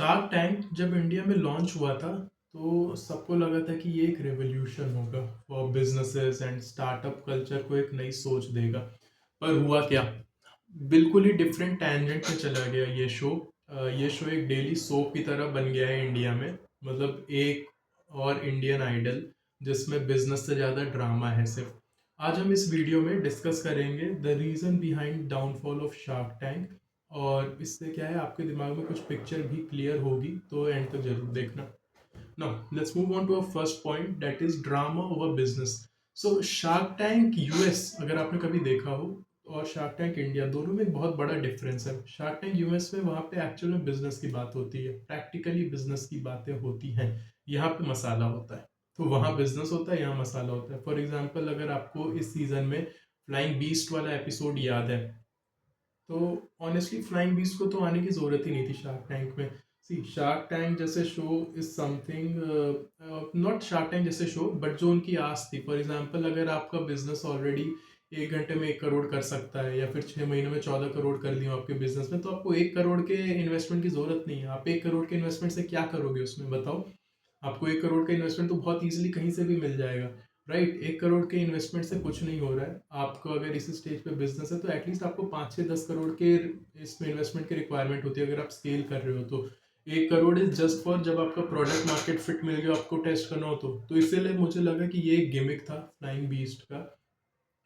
Shark tank जब India में launch हुआ था तो सबको लगा था कि ये एक रेवोल्यूशन होगा for businesses and startup culture को एक नई सोच देगा। पर हुआ क्या? बिल्कुल ही डिफरेंट टैंजेंट पे चला गया ये शो। ये शो एक डेली सोप की तरह बन गया है इंडिया में। मतलब एक और इंडियन आइडल जिसमें बिजनेस से ज़्यादा ड्रामा है सिर्फ। आज हम इस वीडियो में डिस्कस करेंगे the reason behind downfall of shark tank. और इससे क्या है, आपके दिमाग में कुछ पिक्चर भी क्लियर होगी, तो एंड तक जरूर देखना। Now let's move on to a first point, that is drama over business. So shark tank US अगर आपने कभी देखा हो और शार्क टैंक इंडिया, दोनों में एक बहुत बड़ा डिफरेंस है। शार्क टैंक यूएस में वहाँ पे एक्चुअल में बिजनेस की बात होती है, प्रैक्टिकली बिजनेस की बातें होती हैं। यहाँ पे मसाला होता है। तो वहाँ बिजनेस होता है, यहाँ मसाला होता है। फॉर एग्जाम्पल, अगर आपको इस सीजन में फ्लाइंग बीस्ट वाला एपिसोड याद है, तो ऑनेस्टली फ्लाइंग बीस्ट को तो आने की ज़रूरत ही नहीं थी शार्क टैंक में। सी शार्क टैंक जैसे show is something, not shark tank जैसे शो, बट जो उनकी आस थी। फॉर एग्जांपल, अगर आपका बिजनेस ऑलरेडी 1 घंटे में 1 करोड़ कर सकता है, या फिर 6 महीने में 14 करोड़ कर लिया आपके बिजनेस में, तो आपको 1 करोड़ के इन्वेस्टमेंट की जरूरत नहीं है। आप 1 करोड़ के इन्वेस्टमेंट से क्या करोगे उसमें, बताओ। आपको 1 करोड़ का इन्वेस्टमेंट तो बहुत इजीली कहीं से भी मिल जाएगा। राइट, 1 करोड़ के इन्वेस्टमेंट से कुछ नहीं हो रहा है। आपको अगर इस स्टेज पे बिजनेस है तो एटलीस्ट आपको 5 से 10 करोड़ के इसमें इन्वेस्टमेंट की रिक्वायरमेंट होती है अगर आप स्केल कर रहे हो तो। 1 करोड़ इज जस्ट फॉर जब आपका प्रोडक्ट मार्केट फिट मिल गया, आपको टेस्ट करना हो तो इसीलिए मुझे लगा कि ये एक गिमिक था फ्लाइंग बीस्ट का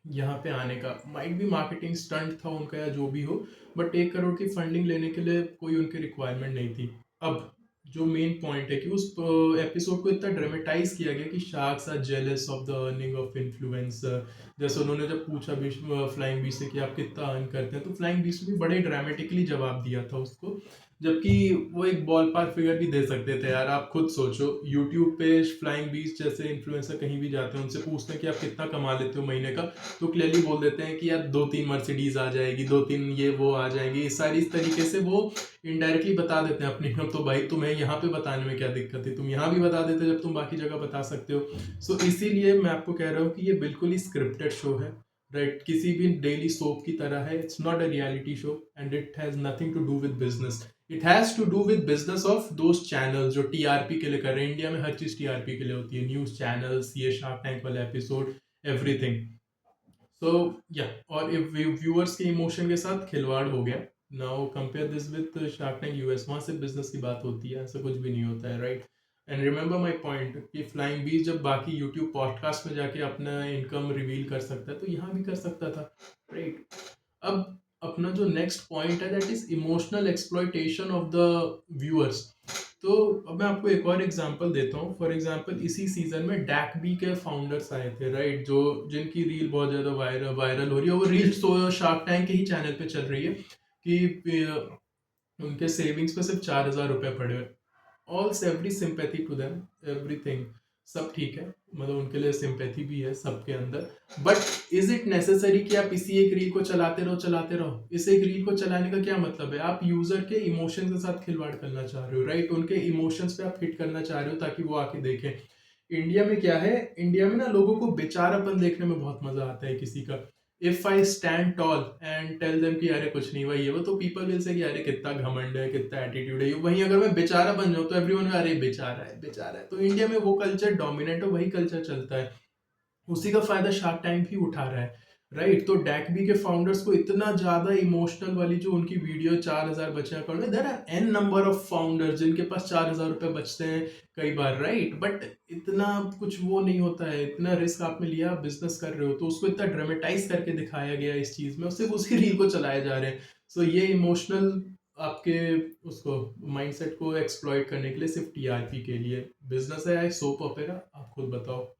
यहाँ पे आने का। माइट भी मार्केटिंग स्टंट था उनका या जो भी हो, बट 1 करोड़ की फंडिंग लेने के लिए कोई उनकी रिक्वायरमेंट नहीं थी। अब जो मेन पॉइंट है कि उस एपिसोड को इतना ड्रामेटाइज किया गया कि sharks are jealous of the earning of influencer. जैसे उन्होंने जब पूछा फ्लाइंग बीस्ट से कि आप कितना अर्न करते हैं, तो फ्लाइंग बीस्ट भी बड़े ड्रामेटिकली जवाब दिया था उसको। जबकि वो एक बॉल पार फिगर भी दे सकते थे यार। आप खुद सोचो, यूट्यूब पे फ्लाइंग बीस्ट जैसे इन्फ्लुएंसर कहीं भी जाते हैं, उनसे पूछते हैं कि आप कितना कमा लेते हो महीने का, तो क्लियरली बोल देते हैं कि यार 2-3 मर्सिडीज आ जाएगी, 2-3 ये वो आ जाएंगी। इस सारी इस तरीके से वो इनडायरेक्टली बता देते हैं अपनी इनकम। तो भाई तुम्हें यहाँ पे बताने में क्या दिक्कत है, तुम यहाँ भी बता देते जब तुम बाकी जगह बता सकते हो। सो इसीलिए मैं आपको कह रहा हूँ कि ये बिल्कुल ही स्क्रिप्टेड शो है। राइट, किसी भी डेली सोप की तरह है। It's not a reality show and it has nothing to do with business. It has to do with business of those channels जो टीआरपी के लिए कर रहे हैं। इंडिया में हर चीज टीआरपी के लिए होती है, न्यूज चैनल्स, ये शार्क टैंक वाला एपिसोड, एवरीथिंग। सो या, और व्यूअर्स के इमोशन के साथ खिलवाड़ हो गया। Now compare this with shark tank US, वहां से बिजनेस की बात होती है, ऐसा कुछ भी नहीं होता है। Right, and remember my point कि फ्लाइंग बीज जब बाकी यूट्यूब पॉडकास्ट में जाके अपना इनकम रिवील कर सकता है, तो यहाँ भी कर सकता था। राइट, अब अपना जो नेक्स्ट पॉइंट है, that is emotional exploitation of the viewers. तो अब मैं आपको एक और एग्जांपल देता हूँ। फॉर एग्जांपल, इसी सीजन में डैकबी के फाउंडर्स आए थे, राइट, जो जिनकी रील बहुत ज्यादा वायरल हो रही है। वो रील तो शार्क टैंक के ही चैनल पे चल रही है कि उनके सेविंग्स पे सिर्फ 4,000 रुपए पड़े हुए। All every sympathy to them, everything, सब ठीक है। मतलब उनके लिए सिंपैथी भी है सबके अंदर। बट इज इट नेसेसरी कि आप इसी एक रील को चलाते रहो? इस एक रील को चलाने का क्या मतलब है? आप यूजर के इमोशंस के साथ खिलवाड़ करना चाह रहे हो। राइट, उनके इमोशंस पे आप हिट करना चाह रहे हो ताकि वो आके देखें। इंडिया में क्या है, इंडिया में ना लोगों को बेचारापन देखने में बहुत मजा आता है किसी का। If I stand tall and tell them कि अरे कुछ नहीं भाई ये वो, तो पीपल विल से कि अरे कितना घमंड है, कितना एटीट्यूड है। वहीं अगर मैं बेचारा बन जाऊं तो एवरीवन अरे बेचारा है, बेचारा है। तो इंडिया में वो कल्चर डोमिनेट है, वही कल्चर चलता है। उसी का फायदा शार्क टैंक भी उठा रहा है। राइट, तो डैकबी के फाउंडर्स को इतना ज्यादा इमोशनल वाली जो उनकी वीडियो 4,000 बचे अकाउंट में, there are an number of founders जिनके पास 4,000 रुपए बचते हैं कई बार। राइट, बट इतना कुछ वो नहीं होता है। इतना रिस्क आपने लिया, बिजनेस कर रहे हो, तो उसको इतना ड्रामेटाइज करके दिखाया गया इस चीज में, सिर्फ उसी रील को चलाए जा रहे हैं। सो ये इमोशनल आपके उसको माइंडसेट को एक्सप्लॉइट करने के लिए, सिर्फ टीआरपी के लिए। बिजनेस है या सोप ओपेरा, आप खुद बताओ।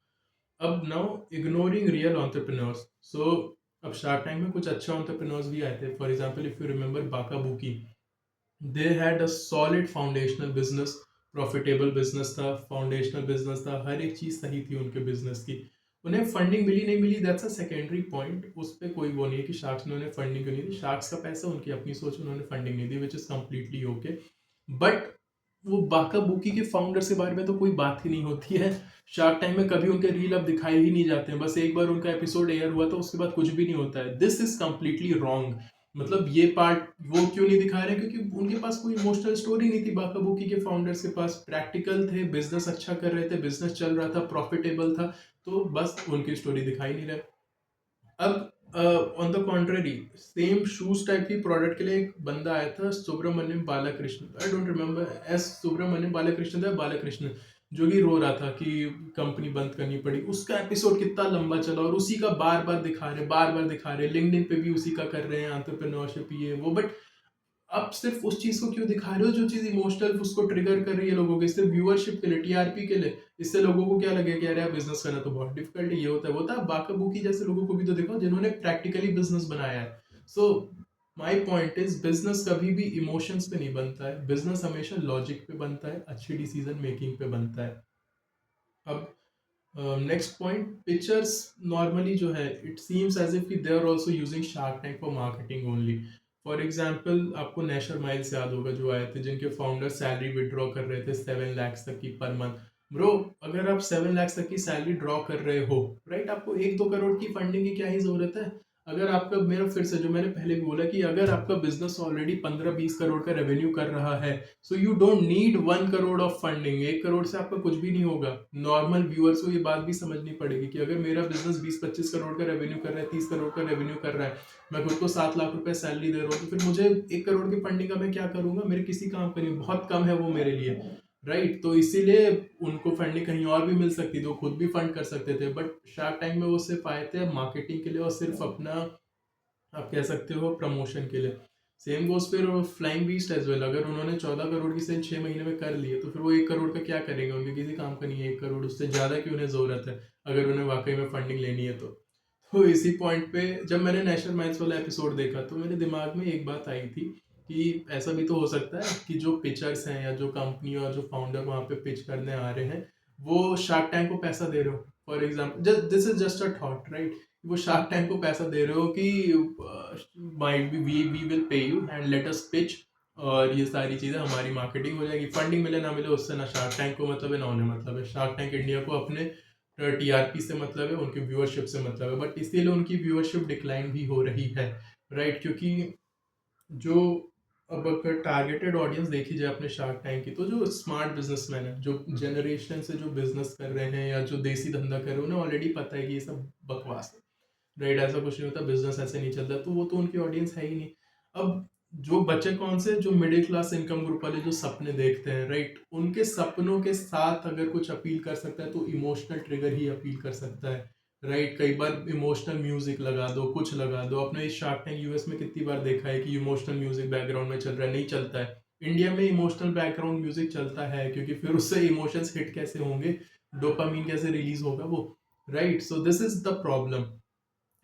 अब नाउ इग्नोरिंग रियल एंटरप्रेन्योर्स। सो अब शार्क टैंक में कुछ अच्छे एंटरप्रेन्योर्स भी आए थे। For example, if you remember बाका बुकी, they had a solid foundational business, profitable business था, फाउंडेशनल बिजनेस था, हर एक चीज सही थी उनके बिजनेस की। उन्हें फंडिंग मिली नहीं मिली, दैट्स अ सेकेंडरी पॉइंट। उस पर कोई वो नहीं है कि शार्क्स ने उन्हें फंडिंग क्यों नहीं दी। शार्क्स का पैसा, उनकी अपनी सोच, उन्होंने फंडिंग नहीं दी, which is completely okay. But वो बाका बुकी के फाउंडर्स के बारे में तो कोई बात ही नहीं होती है। शार्क टाइम में कभी उनके रील अब दिखाई ही नहीं जाते हैं। बस एक बार उनका एपिसोड एयर हुआ तो उसके बाद कुछ भी नहीं होता है। This is completely wrong. मतलब ये पार्ट वो क्यों नहीं दिखा रहे, क्योंकि उनके पास कोई इमोशनल स्टोरी नहीं थी। बाकाबुकी के फाउंडर्स के पास प्रैक्टिकल थे, बिजनेस अच्छा कर रहे थे, बिजनेस चल रहा था, प्रॉफिटेबल था, तो बस उनकी स्टोरी दिखाई नहीं रहे। अब on the contrary same shoes type की प्रोडक्ट के लिए एक बंदा आया था, Subramaniam Balakrishna, I don't remember, S Subramaniam Balakrishna था, बालाकृष्ण, जो कि रो रहा था कि कंपनी बंद करनी पड़ी। उसका एपिसोड कितना लंबा चला और उसी का बार बार दिखा रहे, बार बार दिखा रहे, लिंक्डइन पे भी उसी का कर रहे हैं, एंटरप्रेन्योरशिप ये वो। बट आप सिर्फ उस चीज को क्यों दिखा रहे हो जो चीज इमोशनल उसको ट्रिगर कर रही है लोगों के, सिर्फ व्यूअरशिप के लिए, टीआरपी के लिए? इससे लोगों को क्या लगे कि यार बिजनेस करना तो बहुत डिफिकल्ट है, ये होता है वो होता है। बाकाबुकी जैसे लोगों को भी तो दिखाओ जिन्होंने प्रैक्टिकली बिजनेस बनाया है। सो माई पॉइंट इज, बिजनेस कभी भी इमोशंस पे नहीं बनता है, बिजनेस हमेशा लॉजिक पे बनता है, अच्छी डिसीजन मेकिंग पे बनता है। अब नेक्स्ट पॉइंट, पिक्चर्स नॉर्मली जो है, it seems as if they are also using shark tank for marketing only. For example, आपको नेशर माइल्स याद होगा जो आए थे, जिनके फाउंडर सैलरी विड्रॉ कर रहे थे 7 लाख तक की पर मंथ। ब्रो, अगर आप 7 लाख तक की सैलरी ड्रॉ कर रहे हो, राइट, आपको 1-2 करोड़ की फंडिंग की क्या ही जरूरत है? अगर आपका, मेरा फिर से जो मैंने पहले भी बोला कि अगर आपका बिजनेस ऑलरेडी 15-20 करोड़ का रेवेन्यू कर रहा है, so you don't need 1 crore of funding. 1 crore से आपका कुछ भी नहीं होगा। नॉर्मल व्यूअर्स को ये बात भी समझनी पड़ेगी कि अगर मेरा बिजनेस 20-25 करोड़ का रेवेन्यू कर रहा है, 30 करोड़ का रेवेन्यू कर रहा है, मैं खुद को 7 लाख रुपए सैलरी दे रहा हूँ, तो फिर मुझे 1 करोड़ की फंडिंग का मैं क्या करूंगा? मेरे किसी काम का नहीं, बहुत कम है वो मेरे लिए, राइट। तो इसीलिए उनको फंडिंग कहीं और भी मिल सकती थी, वो खुद भी फंड कर सकते थे, बट शार्क टैंक में वो सिर्फ आए थे मार्केटिंग के लिए और सिर्फ अपना, आप कह सकते हो, प्रमोशन के लिए। सेम गोस फिर फ्लाइंग बीस्ट एज वेल, अगर उन्होंने 14 करोड़ की सेल 6 महीने में कर ली है, तो फिर वो 1 करोड़ का क्या करेंगे? उनके किसी काम का नहीं है 1 करोड़, उससे ज्यादा की उन्हें जरूरत है अगर उन्हें वाकई में फंडिंग लेनी है तो इसी पॉइंट पे जब मैंने नेशनल मैथ्स वाला एपिसोड देखा तो मेरे दिमाग में एक बात आई थी कि ऐसा भी तो हो सकता है कि जो पिचर्स हैं या जो कंपनी और जो फाउंडर वहां पे पिच करने आ रहे हैं, वो शार्क टैंक को पैसा दे रहे हो। For example, this is just a thought, right, वो शार्क टैंक को पैसा दे रहे हो कि might be we will pay you and let us pitch, और ये सारी चीजें हमारी मार्केटिंग हो जाएगी, फंडिंग मिले ना मिले उससे ना शार्क टैंक को मतलब है ना उन्हें मतलब है। शार्क टैंक इंडिया को अपने टीआरपी से मतलब है, उनकी व्यूअरशिप से मतलब है, बट इसीलिए उनकी व्यूअरशिप डिक्लाइन भी हो रही है, राइट, क्योंकि जो, अब अगर टारगेटेड ऑडियंस देखी जाए अपने शार्क टैंक की, तो जो स्मार्ट बिजनेसमैन है, जो जनरेशन से जो बिजनेस कर रहे हैं या जो देसी धंधा कर रहे हैं, उन्हें ऑलरेडी पता है कि ये सब बकवास है, राइट, ऐसा कुछ नहीं होता, बिजनेस ऐसे नहीं चलता, तो वो तो उनकी ऑडियंस है ही नहीं। अब जो बच्चे कौन से, जो मिडिल क्लास इनकम ग्रुप वाले जो सपने देखते हैं, राइट, उनके सपनों के साथ अगर कुछ अपील कर सकता है तो इमोशनल ट्रिगर ही अपील कर सकता है, राइट। कई बार इमोशनल म्यूजिक लगा दो, कुछ लगा दो, अपने इस शार्क टैंक यूएस में कितनी बार देखा है कि इमोशनल म्यूजिक बैकग्राउंड में चल रहा है, नहीं चलता है। इंडिया में इमोशनल बैकग्राउंड म्यूजिक चलता है, क्योंकि फिर उससे इमोशंस हिट कैसे होंगे, डोपामीन कैसे रिलीज होगा वो, right. So this is the problem,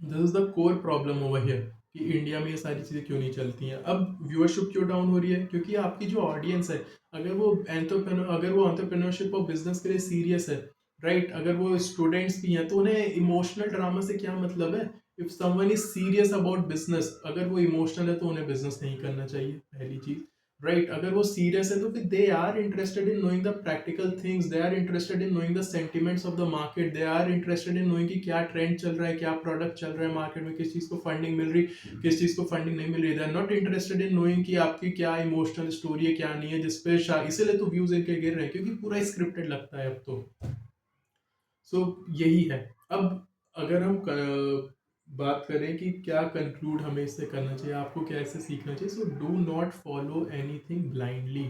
this is the core problem over here, कि इंडिया में ये सारी चीजें क्यों नहीं चलती हैं। अब व्यूअरशिप क्यों डाउन हो रही है? क्योंकि आपकी जो ऑडियंस है, अगर वो एंटरप्रेन्योरशिप और बिजनेस के लिए सीरियस है, राइट, अगर वो स्टूडेंट्स भी हैं, तो उन्हें इमोशनल ड्रामा से क्या मतलब है? If someone is serious about business, अगर वो इमोशनल है तो उन्हें बिजनेस नहीं करना चाहिए, पहली चीज, राइट। अगर वो सीरियस है तो फिर they are interested in knowing the practical things, they are interested in knowing the sentiments of the market, they are interested in knowing कि क्या ट्रेंड चल रहा है, क्या प्रोडक्ट चल रहा है मार्केट में, किस चीज को फंडिंग मिल रही, किस चीज को फंडिंग नहीं मिल रही। They are not interested in knowing कि आपकी क्या इमोशनल स्टोरी है, क्या नहीं है, जिसपे इसीलिए तो व्यूज इनके गिर रहे हैं, क्योंकि पूरा स्क्रिप्टेड लगता है अब तो। सो यही है। अब अगर हम बात करें कि क्या कंक्लूड हमें इससे करना चाहिए, आपको क्या इससे सीखना चाहिए, so do not follow anything blindly,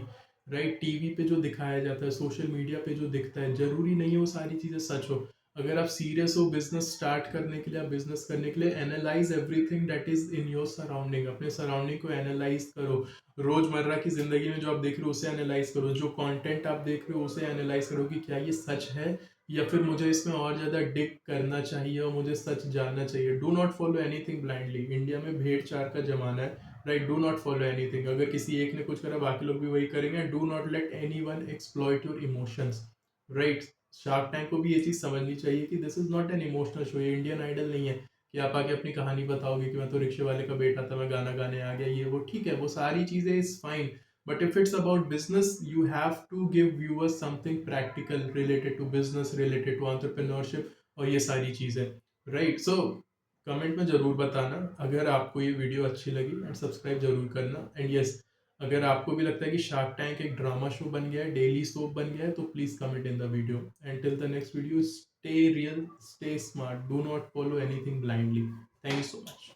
right. TV पे जो दिखाया जाता है, सोशल मीडिया पे जो दिखता है, जरूरी नहीं है वो सारी चीजें सच हो। अगर आप सीरियस हो बिजनेस स्टार्ट करने के लिए, बिजनेस करने के लिए, analyse everything that is in your surrounding, अपने सराउंडिंग को एनालाइज करो। रोजमर्रा की जिंदगी में जो आप देख रहे हो उसे एनालाइज करो, जो कंटेंट आप देख रहे हो उसे एनालाइज करो कि क्या ये सच है, या फिर मुझे इसमें और ज्यादा डिग करना चाहिए और मुझे सच जानना चाहिए। Do not follow anything blindly. India में भेड़ चार का जमाना है, right. Do not follow anything. अगर किसी एक ने कुछ करा बाकी लोग भी वही करेंगे। Do not let any one exploit your emotions, right. Shark tank को भी ये चीज समझनी चाहिए कि this is not an emotional show, ये इंडियन आइडल नहीं है कि आप आके अपनी कहानी बताओगे कि मैं तो रिक्शे वाले का बेटा था, मैं गाना गाने आ गया, ये वो, ठीक है, वो सारी चीजें is fine. But if it's about business, you have to give viewers something practical related to business, related to entrepreneurship और ये सारी चीजें, right? So कमेंट में ज़रूर बताना अगर आपको ये वीडियो अच्छी लगी, एंड सब्सक्राइब ज़रूर करना। एंड यस, अगर आपको भी लगता है कि शार्क टैंक एक ड्रामा शो बन गया है, डेली सोप बन गया है, तो please comment in the video. And till the next video, stay real, stay smart, do not follow anything blindly. Thank you so much.